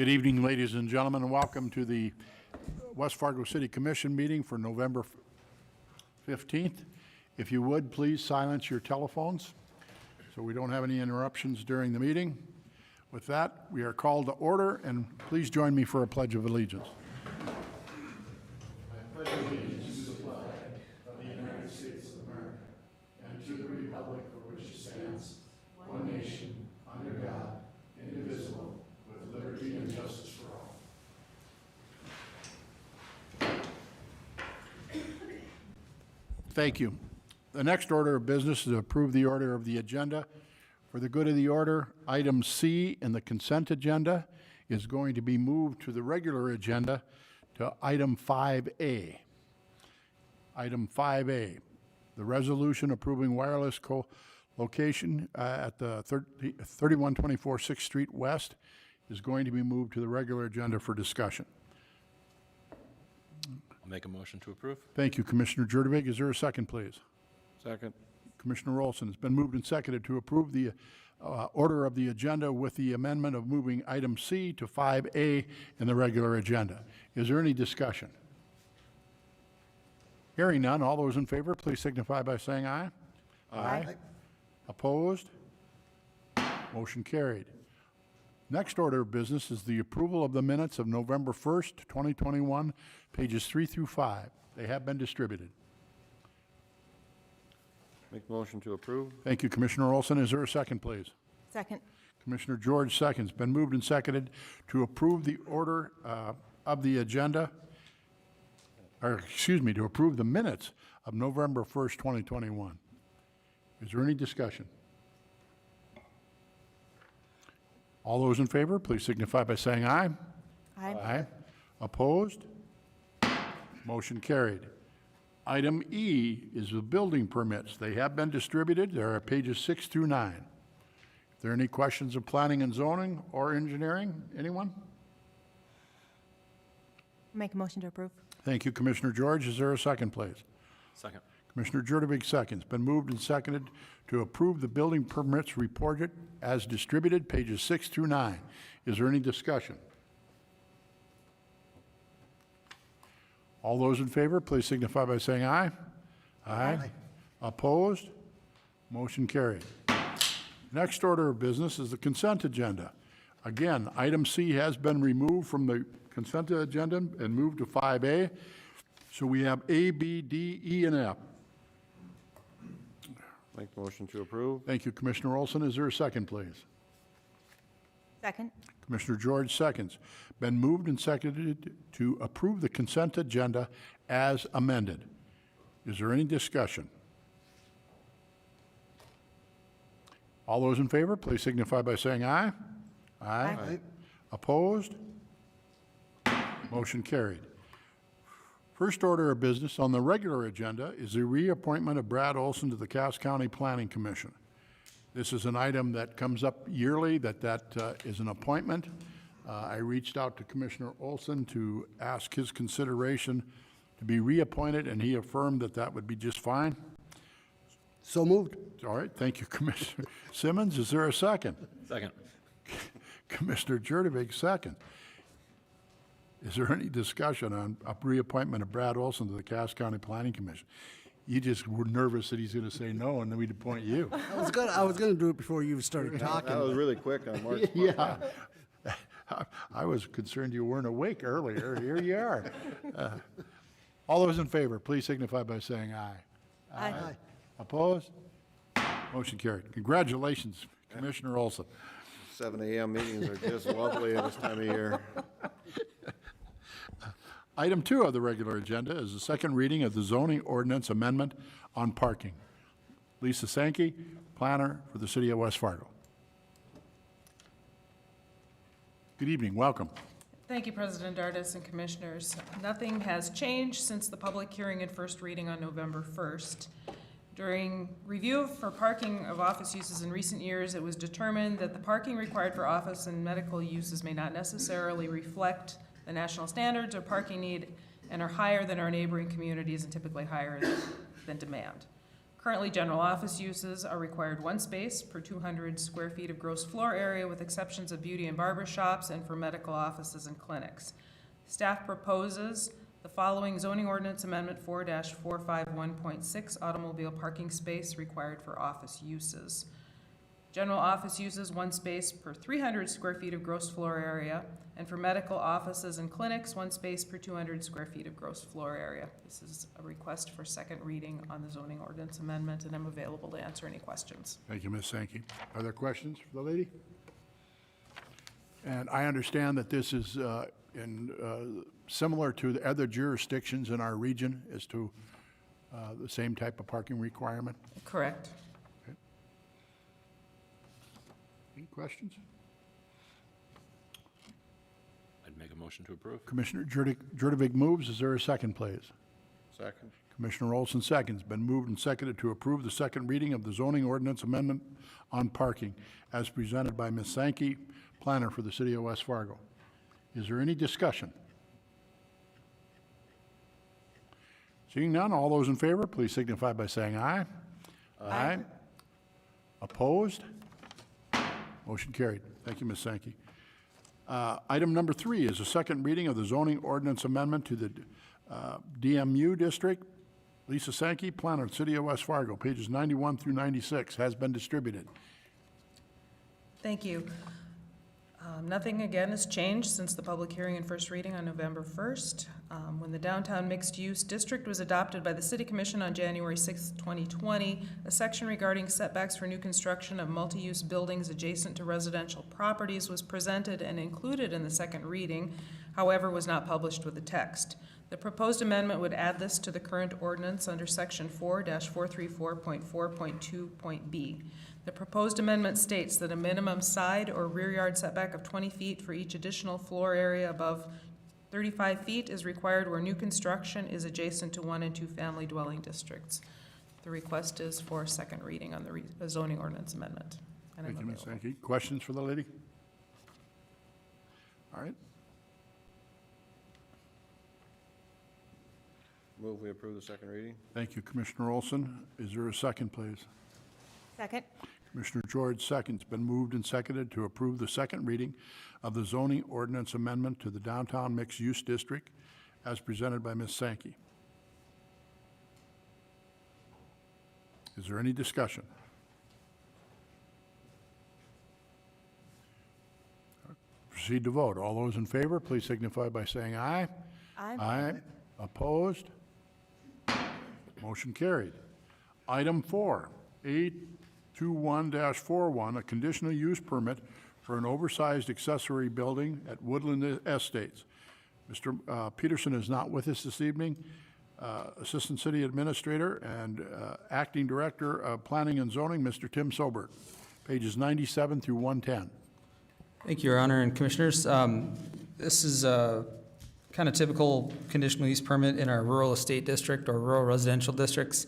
Good evening, ladies and gentlemen, and welcome to the West Fargo City Commission meeting for November 15th. If you would, please silence your telephones so we don't have any interruptions during the meeting. With that, we are called to order, and please join me for a Pledge of Allegiance. I pledge allegiance to the flag of the United States of America and to the republic for which it stands, one nation, under God, indivisible, with liberty and justice for all. Thank you. The next order of business is to approve the order of the agenda. For the good of the order, item C in the consent agenda is going to be moved to the regular agenda to item 5A. Item 5A, the resolution approving wireless co-location at the 3124 6th Street West is going to be moved to the regular agenda for discussion. I'll make a motion to approve. Thank you, Commissioner Jurdevig. Is there a second, please? Second. Commissioner Olson. It's been moved and seconded to approve the order of the agenda with the amendment of moving item C to 5A in the regular agenda. Is there any discussion? Hearing none, all those in favor, please signify by saying aye. Aye. Opposed? Motion carried. Next order of business is the approval of the minutes of November 1st, 2021, pages 3 through 5. They have been distributed. Make motion to approve. Thank you, Commissioner Olson. Is there a second, please? Second. Commissioner George seconds. Been moved and seconded to approve the order of the agenda, or excuse me, to approve the minutes of November 1st, 2021. Is there any discussion? All those in favor, please signify by saying aye. Aye. Aye. Opposed? Motion carried. Item E is the building permits. They have been distributed. There are pages 6 through 9. If there are any questions of planning and zoning or engineering, anyone? Make a motion to approve. Thank you, Commissioner George. Is there a second, please? Second. Commissioner Jurdevig seconds. Been moved and seconded to approve the building permits reported as distributed, pages 6 through 9. Is there any discussion? All those in favor, please signify by saying aye. Aye. Opposed? Motion carried. Next order of business is the consent agenda. Again, item C has been removed from the consent agenda and moved to 5A. So we have A, B, D, E, and F. Make motion to approve. Thank you, Commissioner Olson. Is there a second, please? Second. Commissioner George seconds. Been moved and seconded to approve the consent agenda as amended. Is there any discussion? All those in favor, please signify by saying aye. Aye. Aye. Opposed? Motion carried. First order of business on the regular agenda is the reappointment of Brad Olson to the Cass County Planning Commission. This is an item that comes up yearly, that is an appointment. I reached out to Commissioner Olson to ask his consideration to be reappointed, and he affirmed that that would be just fine. So moved. All right, thank you, Commissioner Simmons. Is there a second? Second. Commissioner Jurdevig, second. Is there any discussion on a reappointment of Brad Olson to the Cass County Planning Commission? You just were nervous that he's going to say no, and then we'd appoint you. I was gonna do it before you started talking. That was really quick on March. Yeah. I was concerned you weren't awake earlier. Here you are. All those in favor, please signify by saying aye. Aye. Opposed? Motion carried. Congratulations, Commissioner Olson. 7 a.m. meetings are just lovely at this time of year. Item 2 of the regular agenda is the second reading of the zoning ordinance amendment on parking. Lisa Sankey, planner for the city of West Fargo. Good evening, welcome. Thank you, President Dardis and Commissioners. Nothing has changed since the public hearing and first reading on November 1st. During review for parking of office uses in recent years, it was determined that the parking required for office and medical uses may not necessarily reflect the national standards or parking need and are higher than our neighboring communities and typically higher than demand. Currently, general office uses are required 1 space per 200 square feet of gross floor area, with exceptions of beauty and barber shops and for medical offices and clinics. Staff proposes the following zoning ordinance amendment 4-451.6, automobile parking space required for office uses. General office uses 1 space per 300 square feet of gross floor area, and for medical offices and clinics, 1 space per 200 square feet of gross floor area. This is a request for second reading on the zoning ordinance amendment, and I'm available to answer any questions. Thank you, Ms. Sankey. Are there questions for the lady? And I understand that this is similar to the other jurisdictions in our region as to the same type of parking requirement. Correct. Any questions? I'd make a motion to approve. Commissioner Jurdevig moves. Is there a second, please? Second. Commissioner Olson seconds. Been moved and seconded to approve the second reading of the zoning ordinance amendment on parking as presented by Ms. Sankey, planner for the city of West Fargo. Is there any discussion? Seeing none, all those in favor, please signify by saying aye. Aye. Opposed? Motion carried. Thank you, Ms. Sankey. Item number 3 is a second reading of the zoning ordinance amendment to the DMU district. Lisa Sankey, planner, City of West Fargo, pages 91 through 96, has been distributed. Thank you. Nothing, again, has changed since the public hearing and first reading on November 1st. When the downtown mixed-use district was adopted by the City Commission on January 6, 2020, a section regarding setbacks for new construction of multi-use buildings adjacent to residential properties was presented and included in the second reading, however, was not published with the text. The proposed amendment would add this to the current ordinance under Section 4-434.4.2.b. The proposed amendment states that a minimum side or rear yard setback of 20 feet for each additional floor area above 35 feet is required where new construction is adjacent to 1- and 2-family dwelling districts. The request is for second reading on the zoning ordinance amendment. And I'm Thank you, Ms. available. Sankey. Questions for the lady? All right. Move we approve the second reading? Thank you, Commissioner Olson. Is there a second, please? Second. Commissioner George seconds. Been moved and seconded to approve the second reading of the zoning ordinance amendment to the downtown mixed-use district as presented by Ms. Sankey. Is there any discussion? Proceed to vote. All those in favor, please signify by saying aye. Aye. Aye. Opposed? Motion carried. Item 4, 821-41, a conditional use permit for an oversized accessory building at Woodland Estates. Mr. Peterson is not with us this evening. Assistant City Administrator and Acting Director of Planning and Zoning, Mr. Tim Sobert, pages 97 through 110. Thank you, Your Honor and Commissioners. This is a kind of typical conditional use permit in our rural estate district or rural residential districts.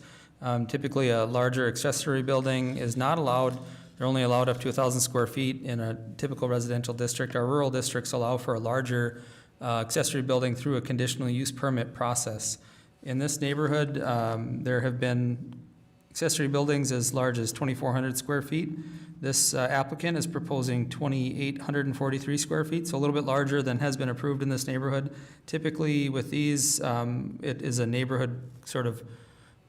Typically, a larger accessory building is not allowed. They're only allowed up to 1,000 square feet in a typical residential district. Our rural districts allow for a larger accessory building through a conditional use permit process. In this neighborhood, there have been accessory buildings as large as 2,400 square feet. This applicant is proposing 2,843 square feet, so a little bit larger than has been approved in this neighborhood. Typically with these, it is a neighborhood sort of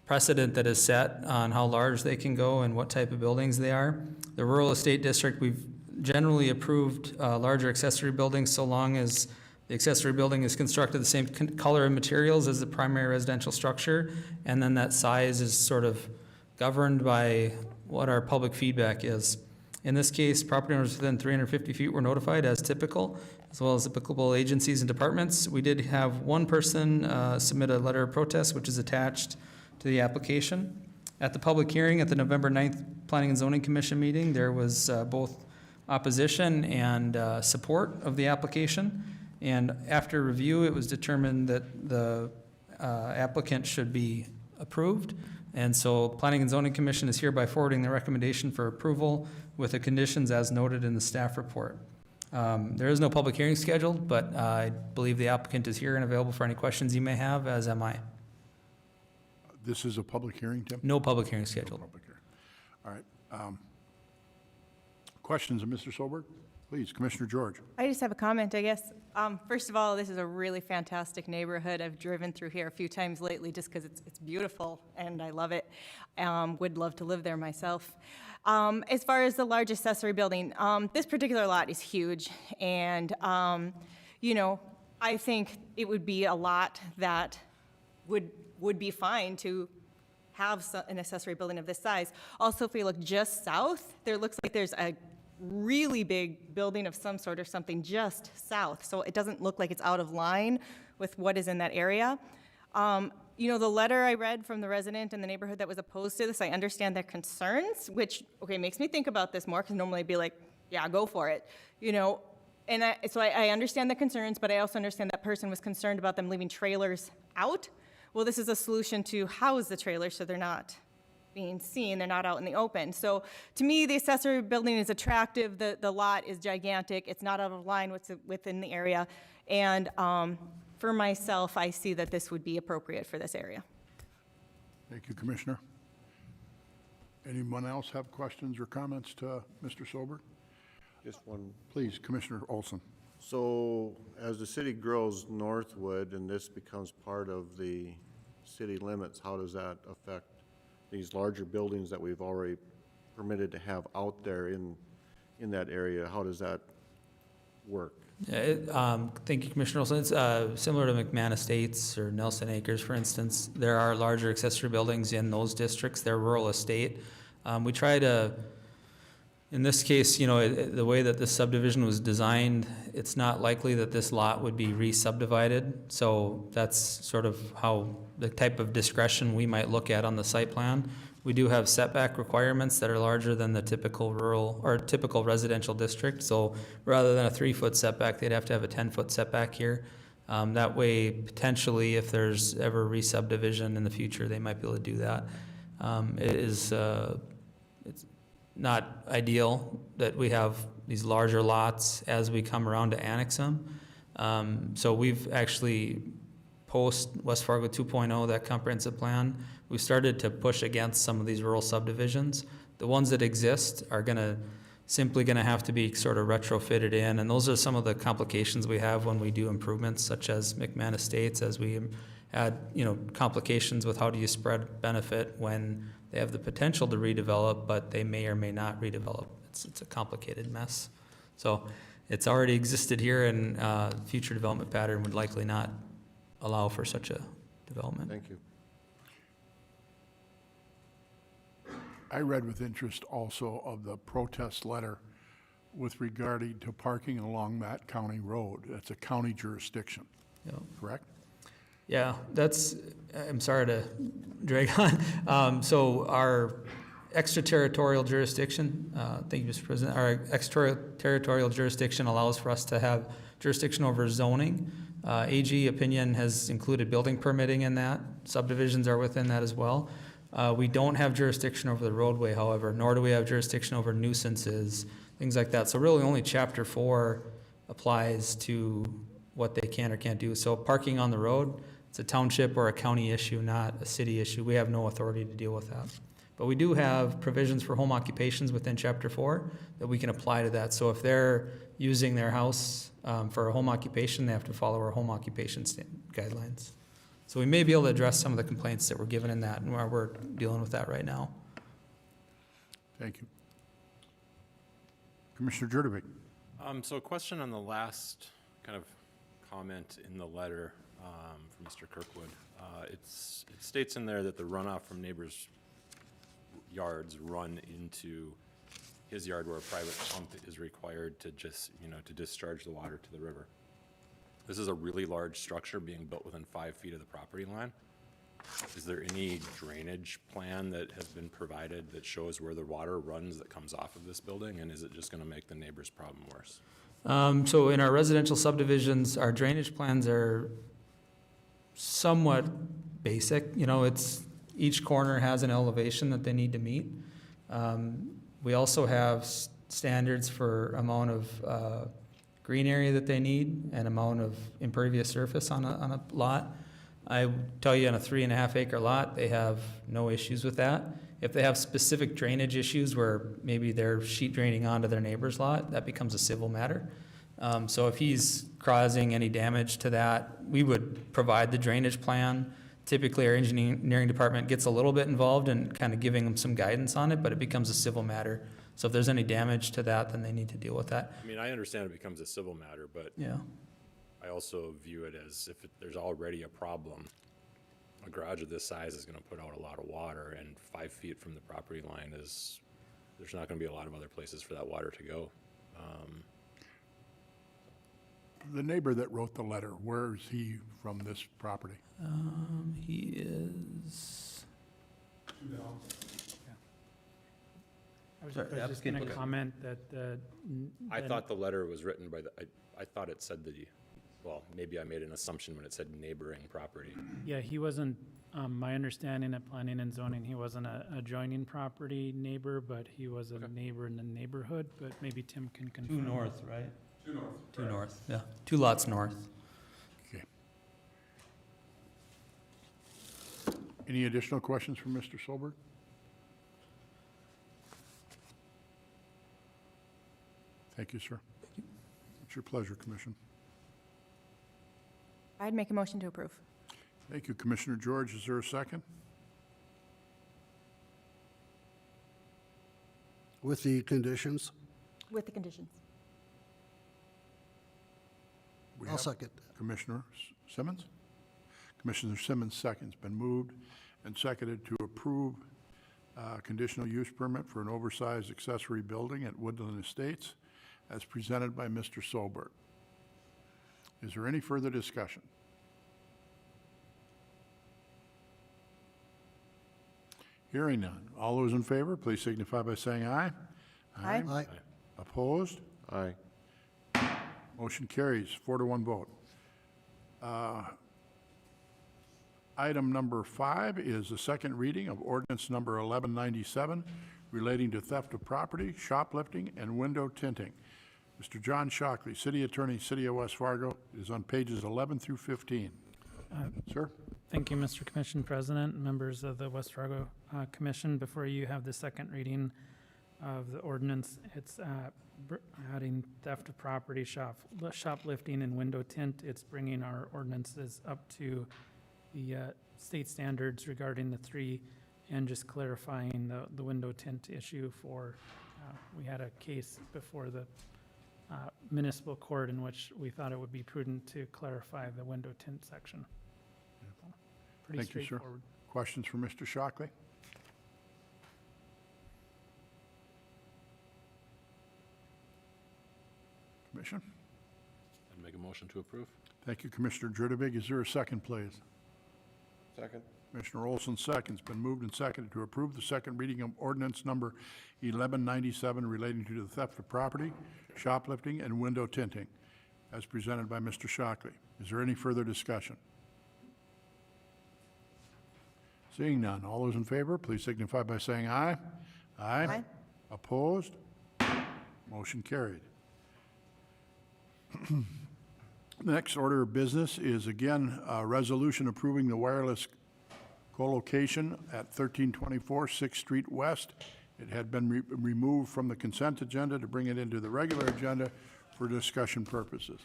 precedent that is set on how large they can go and what type of buildings they are. The rural estate district, we've generally approved larger accessory buildings so long as the accessory building is constructed the same color and materials as the primary residential structure, and then that size is sort of governed by what our public feedback is. In this case, property owners within 350 feet were notified as typical, as well as applicable agencies and departments. We did have one person submit a letter of protest, which is attached to the application. At the public hearing at the November 9th Planning and Zoning Commission meeting, there was both opposition and support of the application. And after review, it was determined that the applicant should be approved. And so Planning and Zoning Commission is hereby forwarding the recommendation for approval with the conditions as noted in the staff report. There is no public hearing scheduled, but I believe the applicant is here and available for any questions you may have, as am I. This is a public hearing, Tim? No public hearing scheduled. Public hearing. All right. Questions of Mr. Solberg? Please, Commissioner George. I just have a comment, I guess. First of all, this is a really fantastic neighborhood. I've driven through here a few times lately just because it's beautiful and I love it. Would love to live there myself. As far as the large accessory building, this particular lot is huge. And, you know, I think it would be a lot that would be fine to have an accessory building of this size. Also, if we look just south, there looks like there's a really big building of some sort or something just south. So it doesn't look like it's out of line with what is in that area. You know, the letter I read from the resident in the neighborhood that was opposed to this, I understand their concerns, which, okay, makes me think about this more, because normally I'd be like, yeah, go for it, you know. And so I understand the concerns, but I also understand that person was concerned about them leaving trailers out. Well, this is a solution to house the trailers so they're not being seen, they're not out in the open. So to me, the accessory building is attractive, the lot is gigantic, it's not out of line within the area, and for myself, I see that this would be appropriate for this area. Thank you, Commissioner. Anyone else have questions or comments to Mr. Solberg? Just one. Please, Commissioner Olson. So as the city grows northward and this becomes part of the city limits, how does that affect these larger buildings that we've already permitted to have out there in that area? How does that work? Thank you, Commissioner Olson. It's similar to McMahon Estates or Nelson Acres, for instance. There are larger accessory buildings in those districts. They're rural estate. We try to, in this case, you know, the way that this subdivision was designed, it's not likely that this lot would be re-subdivided. So that's sort of how the type of discretion we might look at on the site plan. We do have setback requirements that are larger than the typical rural or typical residential district. So rather than a 3-foot setback, they'd have to have a 10-foot setback here. That way, potentially, if there's ever re-subdivision in the future, they might be able to do that. It's not ideal that we have these larger lots as we come around to annex them. So we've actually, post West Fargo 2.0, that comprehensive plan, we started to push against some of these rural subdivisions. The ones that exist are simply gonna have to be sort of retrofitted in, and those are some of the complications we have when we do improvements, such as McMahon Estates, as we had, you know, complications with how do you spread benefit when they have the potential to redevelop, but they may or may not redevelop. It's a complicated mess. So it's already existed here, and future development pattern would likely not allow for such a development. Thank you. I read with interest also of the protest letter with regarding to parking along that county road. That's a county jurisdiction, Yeah. correct? Yeah, I'm sorry to drag on. So our extraterritorial jurisdiction, thank you, Mr. President, our extraterritorial jurisdiction allows for us to have jurisdiction over zoning. AG opinion has included building permitting in that. Subdivisions are within that as well. We don't have jurisdiction over the roadway, however, nor do we have jurisdiction over nuisances, things like that. So really only Chapter 4 applies to what they can or can't do. So parking on the road, it's a township or a county issue, not a city issue. We have no authority to deal with that. But we do have provisions for home occupations within Chapter 4 that we can apply to that. So if they're using their house for a home occupation, they have to follow our home occupation guidelines. So we may be able to address some of the complaints that were given in that, and we're dealing with that right now. Thank you. Commissioner Jurdovic. So a question on the last kind of comment in the letter from Mr. Kirkwood. It states in there that the runoff from neighbors' yards run into his yard where a private pump is required to just, to discharge the water to the river. This is a really large structure being built within 5 feet of the property line. Is there any drainage plan that has been provided that shows where the water runs that comes off of this building? And is it just gonna make the neighbor's problem worse? So in our residential subdivisions, our drainage plans are somewhat basic. Each corner has an elevation that they need to meet. We also have standards for amount of green area that they need and amount of impervious surface on a lot. I tell you, on a 3.5 acre lot, they have no issues with that. If they have specific drainage issues where maybe they're sheet draining onto their neighbor's lot, that becomes a civil matter. So if he's causing any damage to that, we would provide the drainage plan. Typically, our engineering department gets a little bit involved in kind of giving them some guidance on it, but it becomes a civil matter. So if there's any damage to that, then they need to deal with that. I mean, I understand it becomes a civil matter, but Yeah. I also view it as if there's already a problem, a garage of this size is gonna put out a lot of water, and 5 feet from the property line is, there's not gonna be a lot of other places for that water to go. The neighbor that wrote the letter, where is he from this property? He is. I was Sorry, just applicant, going to please. comment that I thought the letter was written by the, I thought it said well, maybe I made an assumption when it said neighboring property. yeah, he wasn't, my understanding at planning and zoning, he wasn't a adjoining property neighbor, but he was a neighbor in the neighborhood, but maybe Tim can confirm. 2 north, right? 2 north. 2 north, yeah. 2 lots north. Okay. Any additional questions from Mr. Solberg? Thank you, sir. It's your pleasure, Commission. I'd make a motion to approve. Thank you, Commissioner George. Is there a second? With the conditions? With the conditions. We I'll have second. Commissioner Simmons? Commissioner Simmons seconds. Been moved and seconded to approve conditional use permit for an oversized accessory building at Woodland Estates as presented by Mr. Solberg. Is there any further discussion? Hearing none. All those in favor, please signify by saying aye. Aye. Aye. Opposed? Aye. Motion carries, 4-1 vote. Item number 5 is the second reading of ordinance number 1197 relating to theft of property, shoplifting, and window tinting. Mr. John Shockley, City Attorney, City of West Fargo, is on pages 11 through 15. Sir? Thank you, Mr. Commission President, members of the West Fargo Commission. Before you have the second reading of the ordinance, it's adding theft of property, shoplifting, and window tint. It's bringing our ordinances up to the state standards regarding the 3, and just clarifying the window tint issue for, we had a case before the municipal court in which we thought it would be prudent to clarify the window tint section. Pretty Thank you, sir. straightforward. Questions for Mr. Shockley? Commission? I'd make a motion to approve. Thank you, Commissioner Jurdevig. Is there a second, please? Second. Commissioner Olson seconds. Been moved and seconded to approve the second reading of ordinance number 1197 relating to the theft of property, shoplifting, and window tinting, as presented by Mr. Shockley. Is there any further discussion? Seeing none, all those in favor, please signify by saying aye. Aye. Opposed? Motion carried. The next order of business is, again, a resolution approving the wireless colocation at 1324 6th Street West. It had been removed from the consent agenda to bring it into the regular agenda for discussion purposes.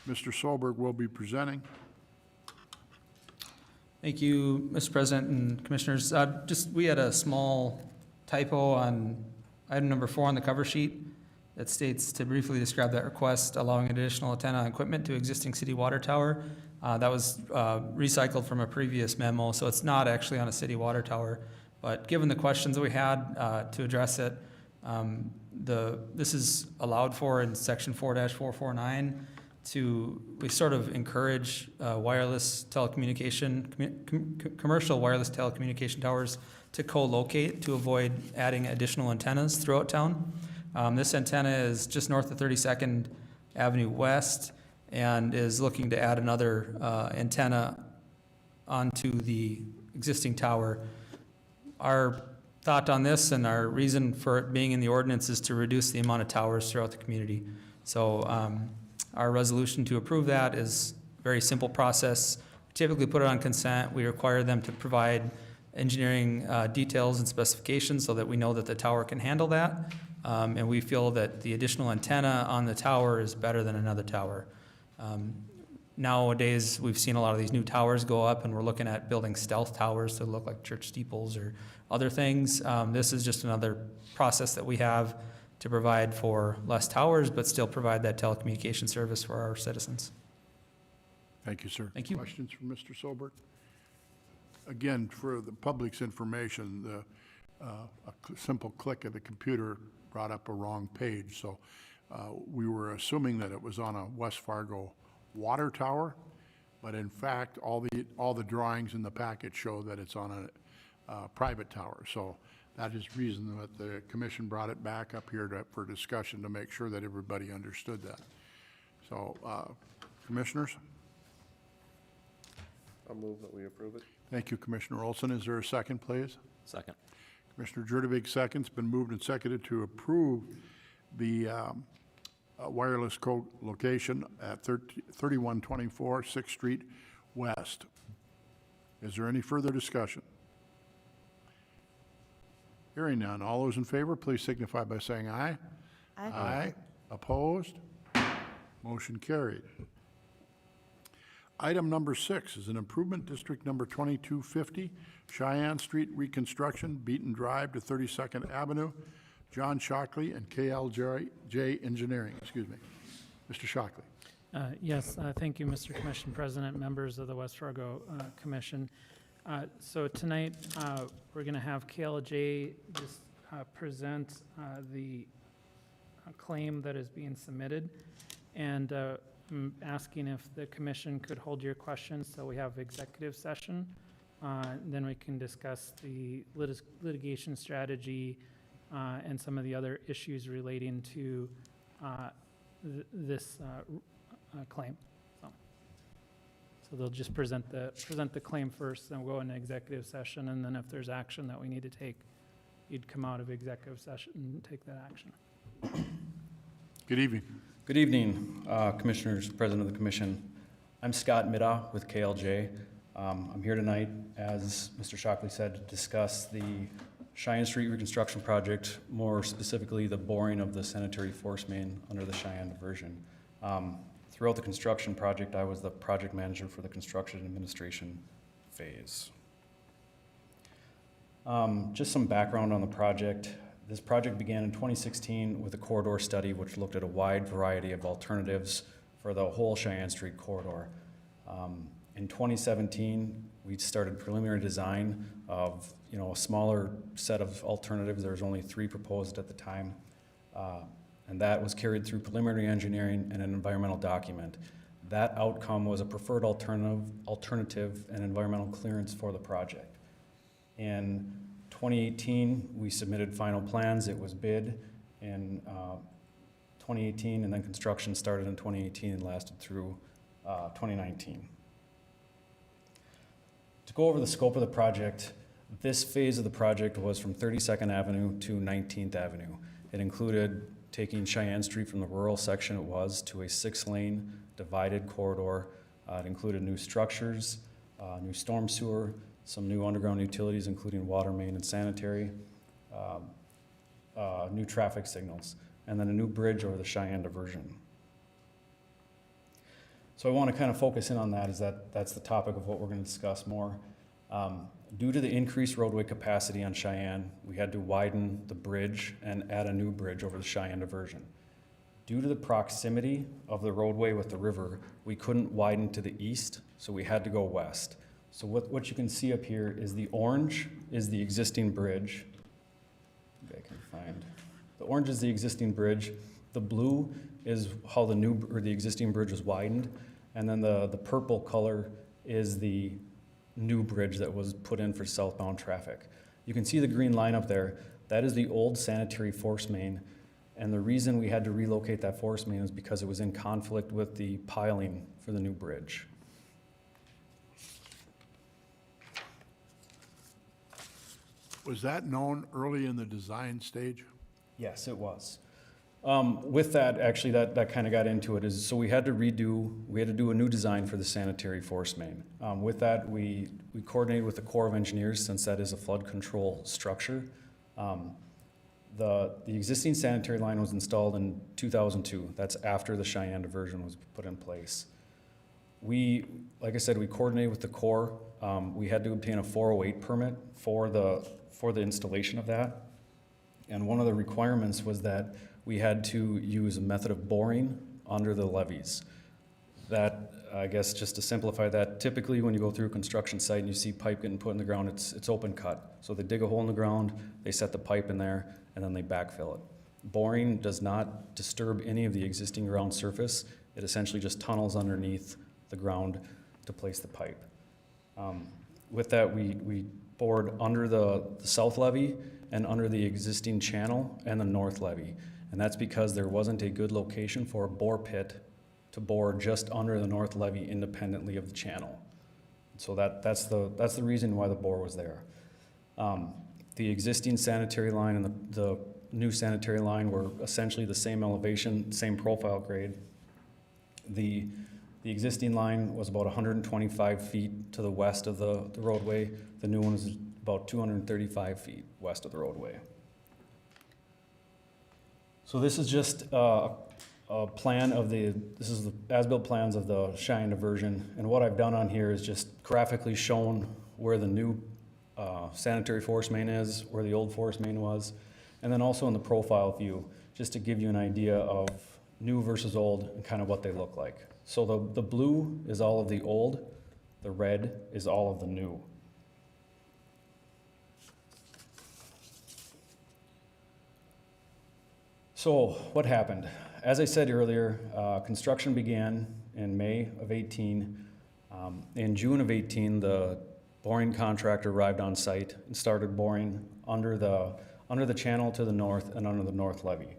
Mr. Solberg will be presenting. Thank you, Mr. President and Commissioners. We had a small typo on item number 4 on the cover sheet that states, to briefly describe that request, allowing additional antenna and equipment to existing city water tower. That was recycled from a previous memo, so it's not actually on a city water tower. But given the questions that we had to address it, this is allowed for in section 4-449 we sort of encourage wireless telecommunication, commercial wireless telecommunication towers to co-locate to avoid adding additional antennas throughout town. This antenna is just north of 32nd Avenue West and is looking to add another antenna onto the existing tower. Our thought on this and our reason for it being in the ordinance is to reduce the amount of towers throughout the community. So our resolution to approve that is a very simple process. typically put it on consent. We require them to provide engineering details and specifications so that we know that the tower can handle that. And we feel that the additional antenna on the tower is better than another tower. Nowadays, we've seen a lot of these new towers go up, and we're looking at building stealth towers to look like church steeples or other things. This is just another process that we have to provide for less towers, but still provide that telecommunication service for our citizens. Thank you, sir. Thank you. Questions from Mr. Sobert? Again, for the public's information, a simple click of the computer brought up a wrong page, so we were assuming that it was on a West Fargo water tower, but in fact, all the drawings in the packet show that it's on a private tower. So that is reason that the commission brought it back up here for discussion to make sure that everybody understood that. So, commissioners? I'll move that we approve it. Thank you, Commissioner Olson. Is there a second, please? Second. Commissioner Jurdevig seconds. Been moved and seconded to approve the wireless co-location at 3124 6th Street West. Is there any further discussion? Hearing none. All those in favor, please signify by saying aye. Aye. Opposed? Motion carried. Item number 6 is an improvement district number 2250, Cheyenne Street reconstruction, Beaton Drive to 32nd Avenue, John Shockley and KLJ Engineering, excuse me. Mr. Shockley. Yes, thank you, Mr. Commission President, members of the West Fargo Commission. So tonight, we're going to have KLJ just present the claim that is being submitted, and I'm asking if the commission could hold your questions so we have executive session. Then we can discuss the litigation strategy and some of the other issues relating to this claim. So they'll just present the claim first, then we'll go into executive session, and then if there's action that we need to take, you'd come out of executive session and take that action. Good evening. Good evening, Commissioners, President of the Commission. I'm Scott Middaugh with KLJ. I'm here tonight, as Mr. Shockley said, to discuss the Cheyenne Street reconstruction project, more specifically the boring of the sanitary force main under the Cheyenne diversion. Throughout the construction project, I was the project manager for the construction administration phase. Just some background on the project. This project began in 2016 with a corridor study which looked at a wide variety of alternatives for the whole Cheyenne Street corridor. In 2017, we started preliminary design of a smaller set of alternatives. There was only 3 proposed at the time. And that was carried through preliminary engineering and an environmental document. That outcome was a preferred alternative and environmental clearance for the project. In 2018, we submitted final plans. It was bid in 2018, and then construction started in 2018 and lasted through 2019. To go over the scope of the project, this phase of the project was from 32nd Avenue to 19th Avenue. It included taking Cheyenne Street from the rural section it was to a 6-lane divided corridor. It included new structures, new storm sewer, some new underground utilities, including water main and sanitary, new traffic signals, and then a new bridge over the Cheyenne diversion. So I want to kind of focus in on that, as that's the topic of what we're going to discuss more. Due to the increased roadway capacity on Cheyenne, we had to widen the bridge and add a new bridge over the Cheyenne diversion. Due to the proximity of the roadway with the river, we couldn't widen to the east, so we had to go west. So what you can see up here is the orange is the existing bridge. Maybe I can find. The orange is the existing bridge. The blue is how the existing bridge was widened, and then the purple color is the new bridge that was put in for southbound traffic. You can see the green line up there. That is the old sanitary force main, and the reason we had to relocate that force main is because it was in conflict with the piling for the new bridge. Was that known early in the design stage? Yes, it was. With that, actually, that kind of got into it, is, so we had to do a new design for the sanitary force main. With that, we coordinated with the Corps of Engineers, since that is a flood control structure. The existing sanitary line was installed in 2002. That's after the Cheyenne diversion was put in place. Like I said, we coordinated with the Corps. We had to obtain a 408 permit for the installation of that. And one of the requirements was that we had to use a method of boring under the levees. That, I guess, just to simplify that, typically when you go through a construction site and you see pipe getting put in the ground, it's open cut. So they dig a hole in the ground, they set the pipe in there, and then they backfill it. Boring does not disturb any of the existing ground surface. It essentially just tunnels underneath the ground to place the pipe. With that, we bored under the south levee and under the existing channel and the north levee. And that's because there wasn't a good location for a bore pit to bore just under the north levee independently of the channel. So that's the reason why the bore was there. The existing sanitary line and the new sanitary line were essentially the same elevation, same profile grade. The existing line was about 125 feet to the west of the roadway. The new one is about 235 feet west of the roadway. So this is just a plan of this is the as-built plans of the Cheyenne diversion. And what I've done on here is just graphically shown where the new sanitary force main is, where the old force main was, and then also in the profile view, just to give you an idea of new versus old and kind of what they look like. So the blue is all of the old, the red is all of the new. So what happened? As I said earlier, construction began in May of 18. In June of 18, the boring contractor arrived on site and started boring under the channel to the north and under the north levee.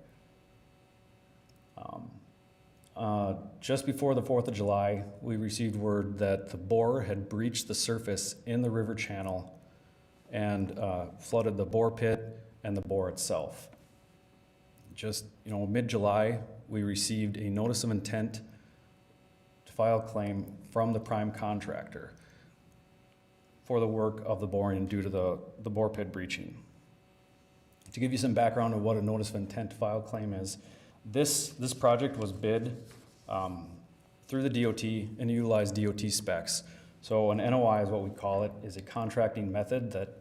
Just before the 4th of July, we received word that the bore had breached the surface in the river channel and flooded the bore pit and the bore itself. Just, mid-July, we received a notice of intent to file a claim from the prime contractor for the work of the boring due to the bore pit breaching. To give you some background on what a notice of intent to file claim is, this project was bid through the DOT and utilized DOT specs. So an NOI is what we call it, is a contracting method that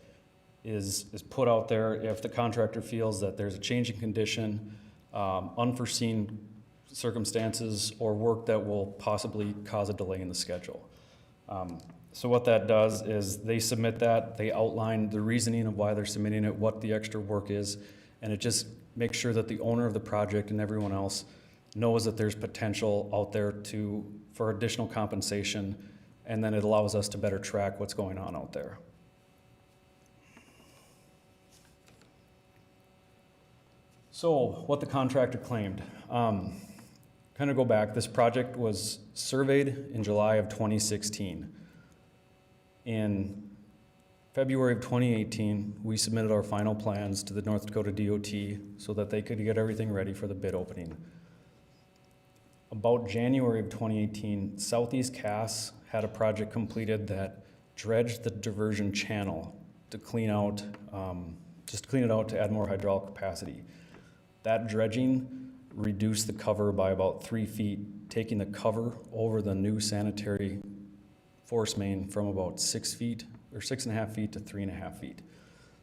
is put out there if the contractor feels that there's a change in condition, unforeseen circumstances, or work that will possibly cause a delay in the schedule. So what that does is they submit that, they outline the reasoning of why they're submitting it, what the extra work is, and it just makes sure that the owner of the project and everyone else knows that there's potential out there for additional compensation, and then it allows us to better track what's going on out there. So what the contractor claimed, kind of go back, this project was surveyed in July of 2016. In February of 2018, we submitted our final plans to the North Dakota DOT so that they could get everything ready for the bid opening. About January of 2018, Southeast Cass had a project completed that dredged the diversion channel to clean out, just clean it out to add more hydraulic capacity. That dredging reduced the cover by about 3 feet, taking the cover over the new sanitary force main from about 6 feet or 6.5 feet to 3.5 feet.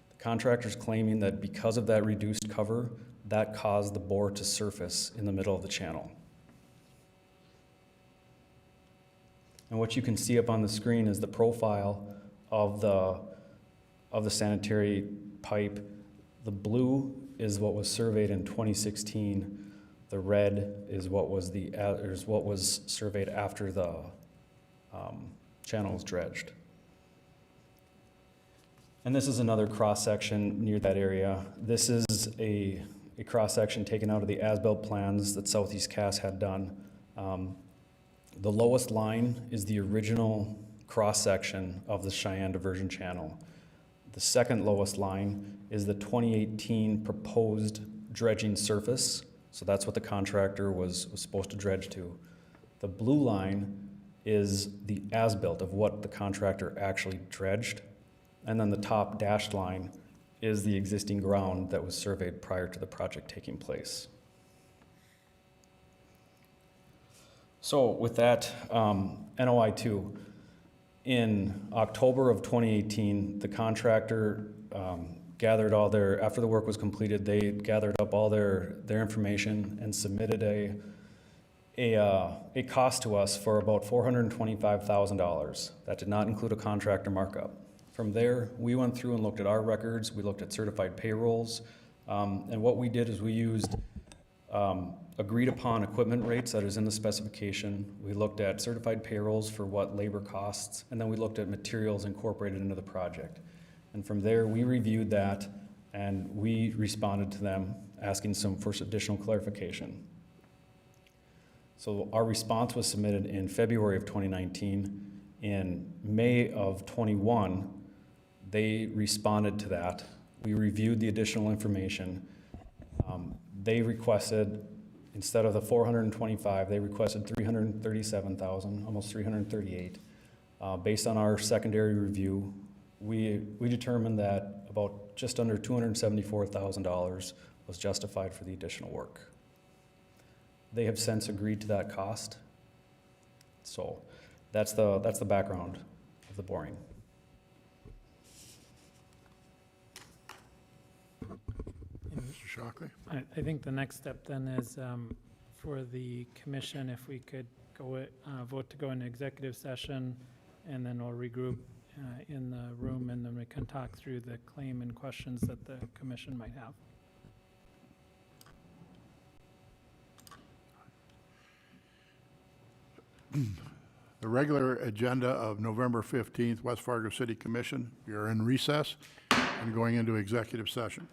The contractor's claiming that because of that reduced cover, that caused the bore to surface in the middle of the channel. And what you can see up on the screen is the profile of the sanitary pipe. The blue is what was surveyed in 2016. The red is what was surveyed after the channel was dredged. And this is another cross-section near that area. This is a cross-section taken out of the as-built plans that Southeast Cass had done. The lowest line is the original cross-section of the Cheyenne diversion channel. The second lowest line is the 2018 proposed dredging surface So that's what the contractor was supposed to dredge to. The blue line is the as-built of what the contractor actually dredged. And then the top dashed line is the existing ground that was surveyed prior to the project taking place. So with that, NOI 2, in October of 2018, the contractor gathered all their, after the work was completed, they gathered up all their information and submitted a cost to us for about $425,000. That did not include a contractor markup. From there, we went through and looked at our records, we looked at certified payrolls, and what we did is we used agreed upon equipment rates that is in the specification. We looked at certified payrolls for what labor costs, and then we looked at materials incorporated into the project. And from there, we reviewed that and we responded to them asking for additional clarification. So our response was submitted in February of 2019. In May of 21, they responded to that. We reviewed the additional information. They requested, instead of the 425, they requested 337,000, almost 338. Based on our secondary review, we determined that about just under $274,000 was justified for the additional work. They have since agreed to that cost. So that's the background of the boring. Mr. Shockley? I think the next step then is for the commission, if we could go, vote to go into executive session, and then we'll regroup in the room, and then we can talk through the claim and questions that the commission might have. The regular agenda of November 15th, West Fargo City Commission. We are in recess and going into executive session.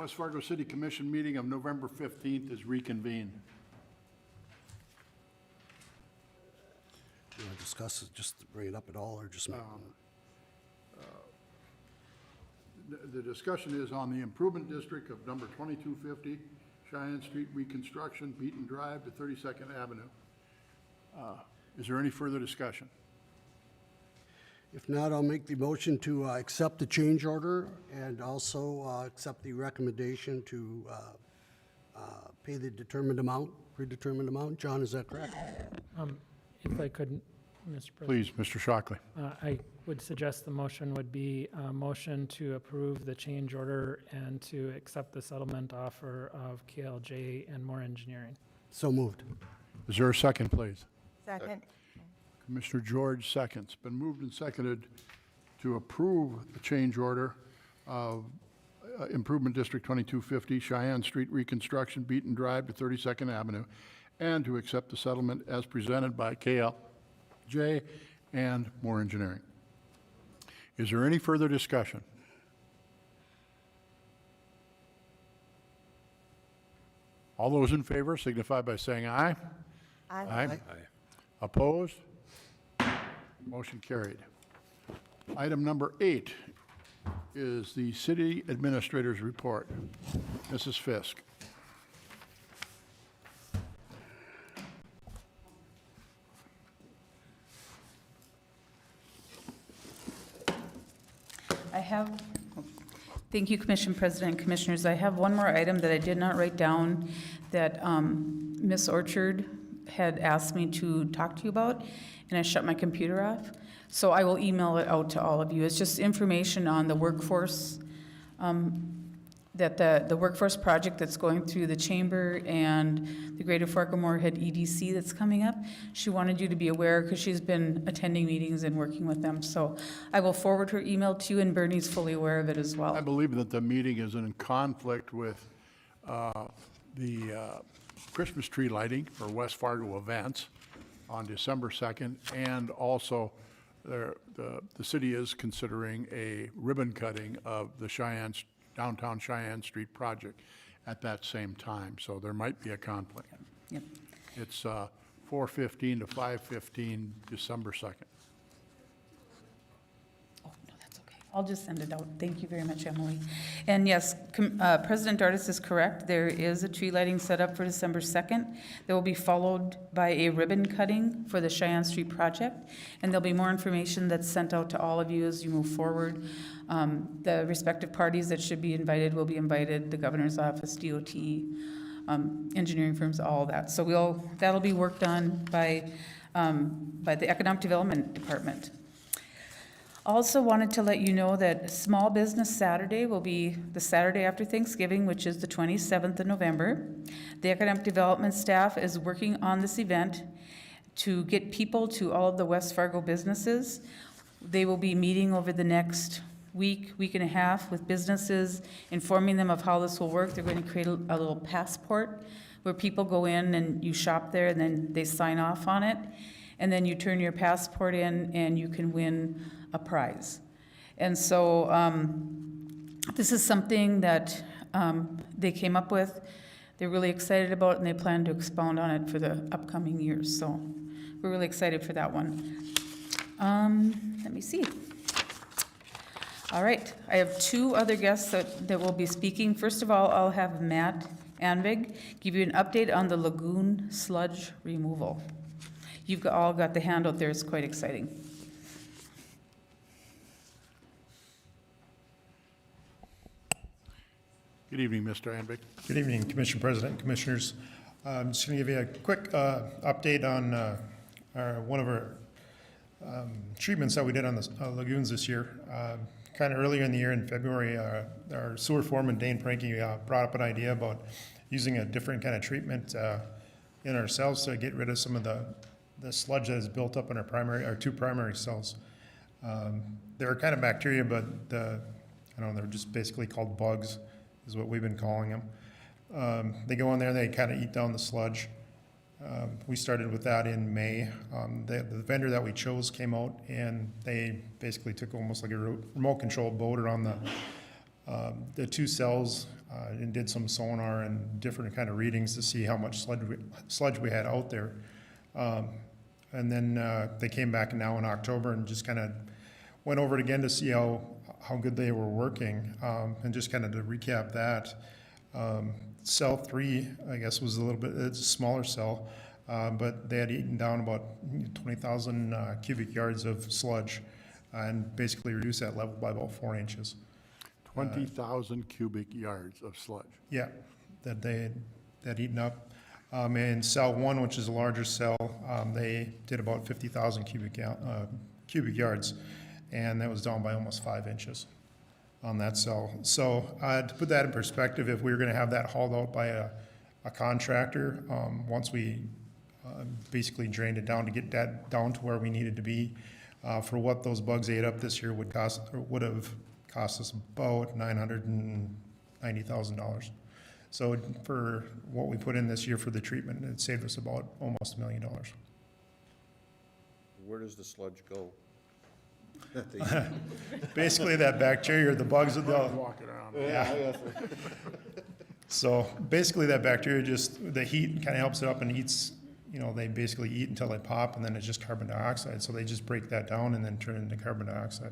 West Fargo City Commission meeting of November 15th is reconvened. You want to discuss it, just bring it up at all, or just? The discussion is on the improvement district of number 2250 Cheyenne Street reconstruction, Beaton Drive to 32nd Avenue. Is there any further discussion? If not, I'll make the motion to accept the change order and also accept the recommendation to pay the determined amount, predetermined amount. John, is that correct? If I could, Mr. President. Please, Mr. Shockley. I would suggest the motion would be a motion to approve the change order and to accept the settlement offer of KLJ and More Engineering. So moved. Is there a second, please? Second. Commissioner George seconds. Been moved and seconded to approve the change order of Improvement District 2250 Cheyenne Street reconstruction, Beaton Drive to 32nd Avenue, and to accept the settlement as presented by KLJ and More Engineering. Is there any further discussion? All those in favor signify by saying aye. Aye. Aye. Opposed? Motion carried. Item number 8 is the city administrator's report. Mrs. Fisk. Thank you, Commission President and Commissioners. I have one more item that I did not write down that Ms. Orchard had asked me to talk to you about, and I shut my computer off. So I will email it out to all of you. It's just information on the workforce, that the workforce project that's going through the chamber and the Greater Fargo Moorhead EDC that's coming up. She wanted you to be aware because she's been attending meetings and working with them. So I will forward her email to you, and Bernie's fully aware of it as well. I believe that the meeting is in conflict with the Christmas tree lighting for West Fargo events on December 2nd, and also the city is considering a ribbon cutting of the downtown Cheyenne Street project at that same time, so there might be a conflict. Yep. It's 4:15 to 5:15, December 2nd. Oh, no, that's okay. I'll just send it out. Thank you very much, Emily. And yes, President Dardis is correct. There is a tree lighting set up for December 2nd. There will be followed by a ribbon cutting for the Cheyenne Street project, and there'll be more information that's sent out to all of you as you move forward. The respective parties that should be invited will be invited, the governor's office, DOT, engineering firms, all of that. So that'll be worked on by the Economic Development Department. Also wanted to let you know that Small Business Saturday will be the Saturday after Thanksgiving, which is the 27th of November. The Economic Development staff is working on this event to get people to all of the West Fargo businesses. They will be meeting over the next week and a half with businesses, informing them of how this will work. They're going to create a little passport where people go in and you shop there, and then they sign off on it. And then you turn your passport in and you can win a prize. And so this is something that they came up with. They're really excited about it, and they plan to expound on it for the upcoming years. So we're really excited for that one. Let me see. All right, I have two other guests that will be speaking. First of all, I'll have Matt Anvig give you an update on the lagoon sludge removal. You've all got the handout there. It's quite exciting. Good evening, Mr. Anvik. Good evening, Commission President and Commissioners. I'm just going to give you a quick update on one of our treatments that we did on the lagoons this year. Kind of earlier in the year, in February, our sewer foreman, Dane Franke, brought up an idea about using a different kind of treatment in our cells to get rid of some of the sludge that is built up in our two primary cells. They're kind of bacteria, but I don't know, they're just basically called bugs, is what we've been calling them. They go in there, they kind of eat down the sludge. We started with that in May. The vendor that we chose came out, and they basically took almost like a remote control boat around the two cells and did some sonar and different kind of readings to see how much sludge we had out there. And then they came back now in October and just kind of went over it again to see how good they were working. And just kind of to recap that, cell 3, I guess, was a little bit, it's a smaller cell, but they had eaten down about 20,000 cubic yards of sludge and basically reduced that level by about 4 inches. 20,000 cubic yards of sludge. Yeah, that they had eaten up. And cell 1, which is a larger cell, they did about 50,000 cubic yards, and that was down by almost 5 inches on that cell. So to put that in perspective, if we were going to have that hauled out by a contractor, once we basically drained it down to get that down to where we needed to be, for what those bugs ate up this year would have cost us about $990,000. So for what we put in this year for the treatment, it saved us about almost $1 million. Where does the sludge go? Basically, that bacteria, the bugs, Walking around. yeah. So basically, that bacteria the heat kind of helps it up and eats. They basically eat until they pop, and then it's just carbon dioxide. So they just break that down and then turn it into carbon dioxide.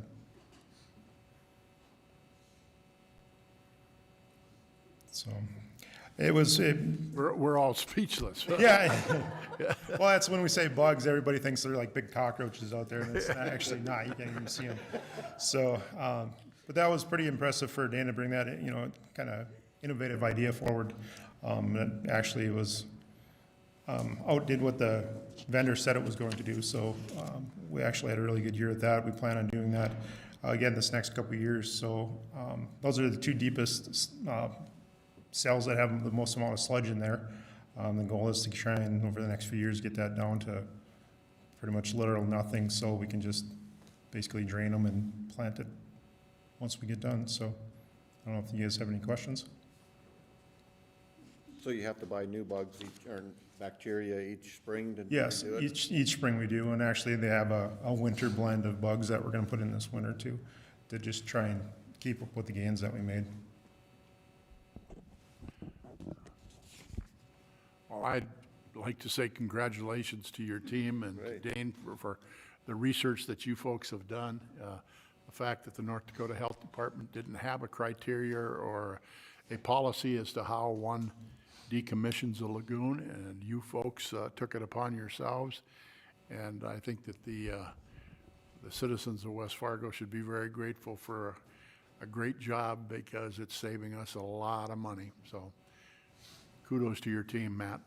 So We're all speechless. yeah. Well, that's when we say bugs, everybody thinks they're like big cockroaches out there, and it's actually not. You can't even see them. So, but that was pretty impressive for Dan to bring that, kind of innovative idea forward. That actually was outdid what the vendor said it was going to do. So we actually had a really good year at that. We plan on doing that again this next couple of years. So those are the two deepest cells that have the most amount of sludge in there. The goal is to try and over the next few years get that down to pretty much literal nothing, so we can just basically drain them and plant it once we get done. So I don't know if you guys have any questions. So you have to buy new bugs or bacteria each spring to Yes, do it? each spring we do, and actually they have a winter blend of bugs that we're going to put in this winter too, to just try and keep up with the gains that we made. Well, I'd like to say congratulations to your team and to Dane for the research that you folks have done. The fact that the North Dakota Health Department didn't have a criteria or a policy as to how one decommissions a lagoon, and you folks took it upon yourselves. And I think that the citizens of West Fargo should be very grateful for a great job, because it's saving us a lot of money. So kudos to your team, Matt.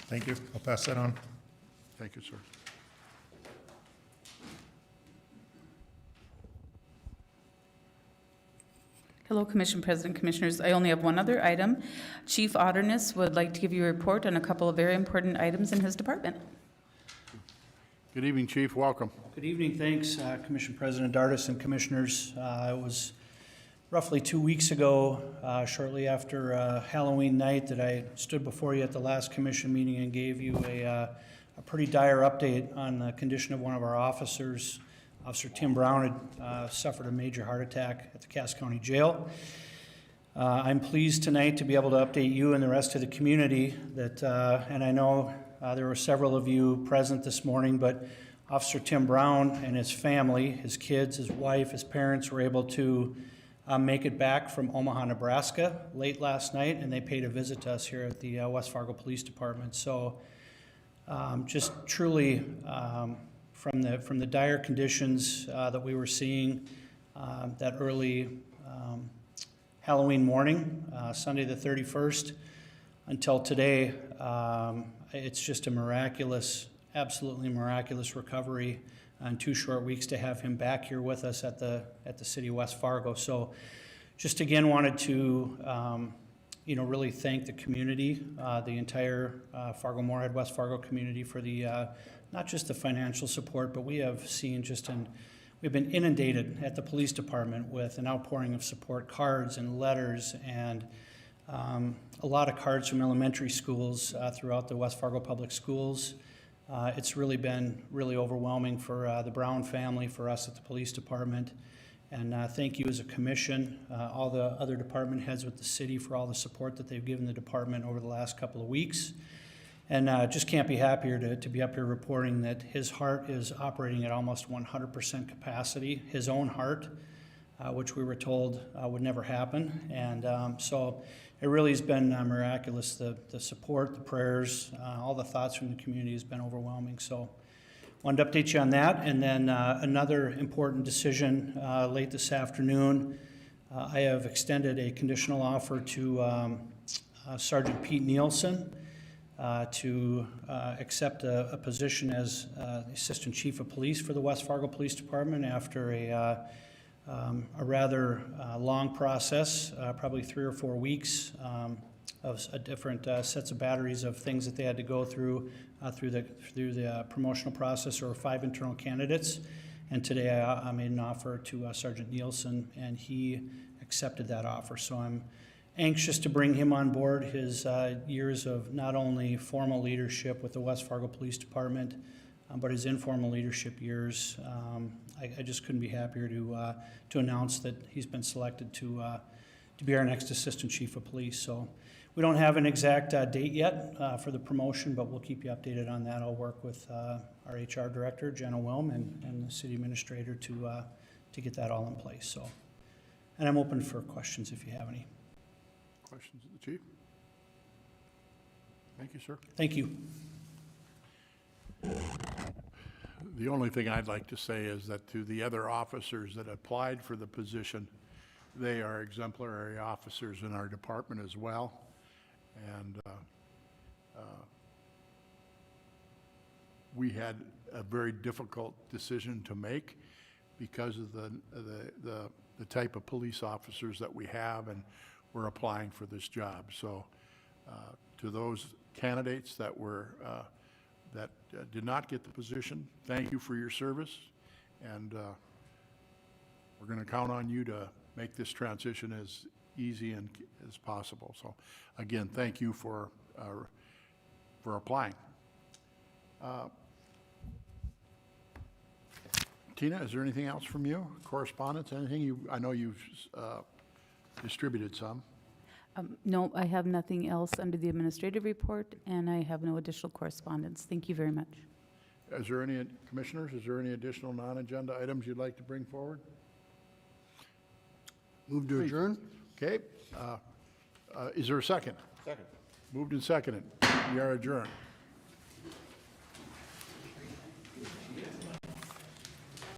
Thank you. I'll pass that on. Thank you, sir. Hello, Commission President, Commissioners. I only have one other item. Chief Ordinance would like to give you a report on a couple of very important items in his department. Good evening, Chief. Welcome. Good evening. Thanks, Commission President Dardis and Commissioners. It was roughly 2 weeks ago, shortly after Halloween night, that I stood before you at the last commission meeting and gave you a pretty dire update on the condition of one of our officers. Officer Tim Brown had suffered a major heart attack at the Cass County Jail. I'm pleased tonight to be able to update you and the rest of the community that, and I know there were several of you present this morning, but Officer Tim Brown and his family, his kids, his wife, his parents were able to make it back from Omaha, Nebraska late last night, and they paid a visit to us here at the West Fargo Police Department. So just truly from the dire conditions that we were seeing that early Halloween morning, Sunday the 31st, until today, it's just a miraculous, absolutely miraculous recovery in 2 short weeks to have him back here with us at the city of West Fargo. So just again wanted to really thank the community, the entire Fargo-Moorhead, West Fargo community for the not just the financial support, but we have seen we've been inundated at the police department with an outpouring of support cards and letters, and a lot of cards from elementary schools throughout the West Fargo Public Schools. It's really been really overwhelming for the Brown family, for us at the police department, And thank you as a commission, all the other department heads with the city for all the support that they've given the department over the last couple of weeks. And just can't be happier to be up here reporting that his heart is operating at almost 100% capacity, his own heart, which we were told would never happen. And so it really has been miraculous. The support, the prayers, all the thoughts from the community has been overwhelming. So wanted to update you on that. And then another important decision late this afternoon, I have extended a conditional offer to Sergeant Pete Nielsen to accept a position as Assistant Chief of Police for the West Fargo Police Department after a rather long process, probably 3 or 4 weeks of different sets of batteries of things that they had to go through the promotional process. There were 5 internal candidates, and today I made an offer to Sergeant Nielsen, and he accepted that offer. So I'm anxious to bring him on board. His years of not only formal leadership with the West Fargo Police Department, but his informal leadership years. I just couldn't be happier to announce that he's been selected to be our next Assistant Chief of Police. So we don't have an exact date yet for the promotion, but we'll keep you updated on that. I'll work with our HR Director, Jenna Wilm, and the City Administrator to get that all in place. So, and I'm open for questions if you have any. Questions of the chief? Thank you, sir. Thank you. The only thing I'd like to say is that to the other officers that applied for the position, they are exemplary officers in our department as well. And we had a very difficult decision to make because of the type of police officers that we have, and we're applying for this job. So to those candidates that were did not get the position, thank you for your service, and we're going to count on you to make this transition as easy and as possible. So again, thank you for applying. Tina, is there anything else from you? Correspondence, anything I know you've distributed some. No, I have nothing else under the administrative report, and I have no additional correspondence. Thank you very much. Is there any, commissioners, is there any additional non-agenda items you'd like to bring forward? Move to adjourn? Okay. Is there a second? Second. Moved and seconded. We are adjourned.